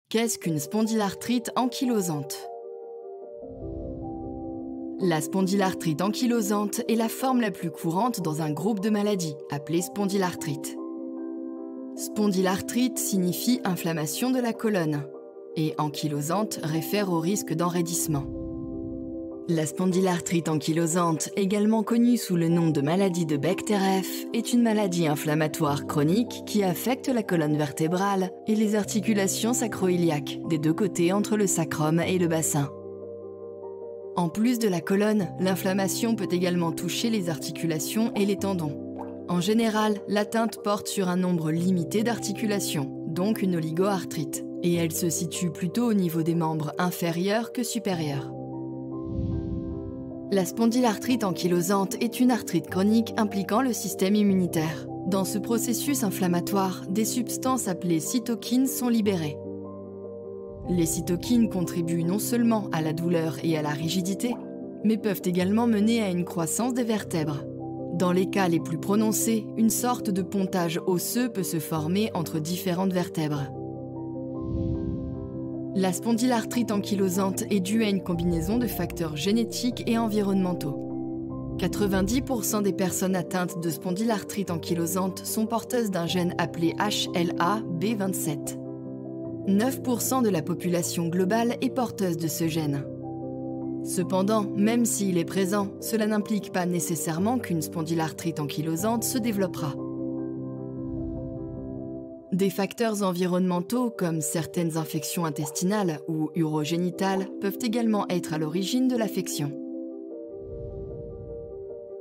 Qu'est-ce qu'une spondylarthrite ankylosante? La spondylarthrite ankylosante est la forme la plus courante dans un groupe de maladies, appelée spondylarthrite. Spondylarthrite signifie inflammation de la colonne, et ankylosante réfère au risque d'enraidissement. La spondylarthrite ankylosante, également connue sous le nom de maladie de Bechterew, est une maladie inflammatoire chronique qui affecte la colonne vertébrale et les articulations sacro-iliaques des deux côtés entre le sacrum et le bassin. En plus de la colonne, l'inflammation peut également toucher les articulations et les tendons. En général, l'atteinte porte sur un nombre limité d'articulations, donc une oligoarthrite, et elle se situe plutôt au niveau des membres inférieurs que supérieurs. La spondylarthrite ankylosante est une arthrite chronique impliquant le système immunitaire. Dans ce processus inflammatoire, des substances appelées cytokines sont libérées. Les cytokines contribuent non seulement à la douleur et à la rigidité, mais peuvent également mener à une croissance des vertèbres. Dans les cas les plus prononcés, une sorte de pontage osseux peut se former entre différentes vertèbres. La spondylarthrite ankylosante est due à une combinaison de facteurs génétiques et environnementaux. 90% des personnes atteintes de spondylarthrite ankylosante sont porteuses d'un gène appelé HLA-B27. 9% de la population globale est porteuse de ce gène. Cependant, même s'il est présent, cela n'implique pas nécessairement qu'une spondylarthrite ankylosante se développera. Des facteurs environnementaux comme certaines infections intestinales ou urogénitales peuvent également être à l'origine de l'affection.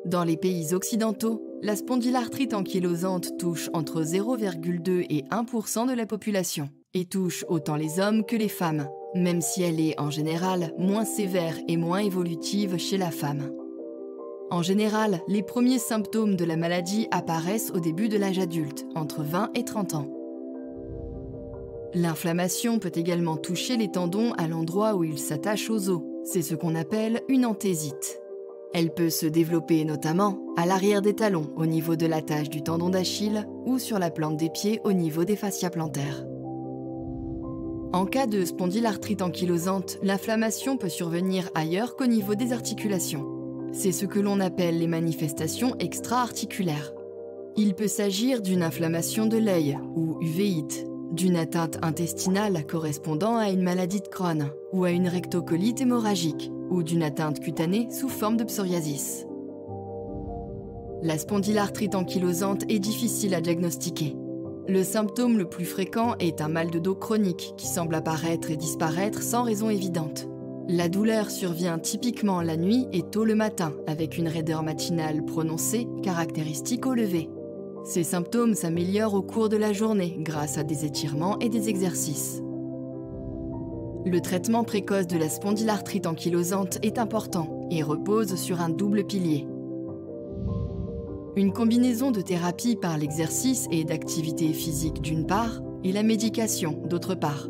Dans les pays occidentaux, la spondylarthrite ankylosante touche entre 0,2 et 1% de la population et touche autant les hommes que les femmes, même si elle est en général moins sévère et moins évolutive chez la femme. En général, les premiers symptômes de la maladie apparaissent au début de l'âge adulte, entre 20 et 30 ans. L'inflammation peut également toucher les tendons à l'endroit où ils s'attachent aux os. C'est ce qu'on appelle une enthésite. Elle peut se développer notamment à l'arrière des talons, au niveau de l'attache du tendon d'Achille, ou sur la plante des pieds au niveau des fascias plantaires. En cas de spondylarthrite ankylosante, l'inflammation peut survenir ailleurs qu'au niveau des articulations. C'est ce que l'on appelle les manifestations extra-articulaires. Il peut s'agir d'une inflammation de l'œil ou uvéite, d'une atteinte intestinale correspondant à une maladie de Crohn ou à une rectocolite hémorragique ou d'une atteinte cutanée sous forme de psoriasis. La spondylarthrite ankylosante est difficile à diagnostiquer. Le symptôme le plus fréquent est un mal de dos chronique qui semble apparaître et disparaître sans raison évidente. La douleur survient typiquement la nuit et tôt le matin avec une raideur matinale prononcée caractéristique au lever. Ces symptômes s'améliorent au cours de la journée grâce à des étirements et des exercices. Le traitement précoce de la spondylarthrite ankylosante est important et repose sur un double pilier. Une combinaison de thérapie par l'exercice et d'activité physique d'une part, et la médication d'autre part.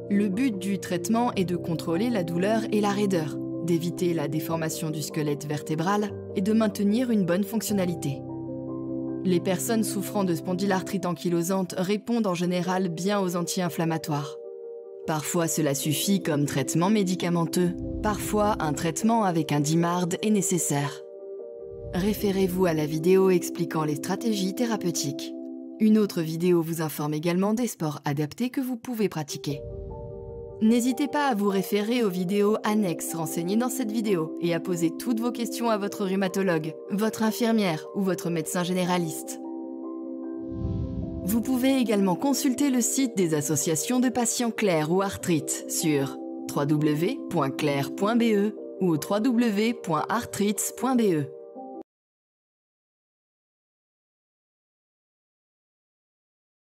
Le but du traitement est de contrôler la douleur et la raideur, d'éviter la déformation du squelette vertébral et de maintenir une bonne fonctionnalité. Les personnes souffrant de spondylarthrite ankylosante répondent en général bien aux anti-inflammatoires. Parfois cela suffit comme traitement médicamenteux, parfois un traitement avec un DMARD est nécessaire. Référez-vous à la vidéo expliquant les stratégies thérapeutiques. Une autre vidéo vous informe également des sports adaptés que vous pouvez pratiquer. N'hésitez pas à vous référer aux vidéos annexes renseignées dans cette vidéo et à poser toutes vos questions à votre rhumatologue, votre infirmière ou votre médecin généraliste. Vous pouvez également consulter le site des associations de patients Claire ou Arthrite sur www.claire.be ou www.arthrites.be.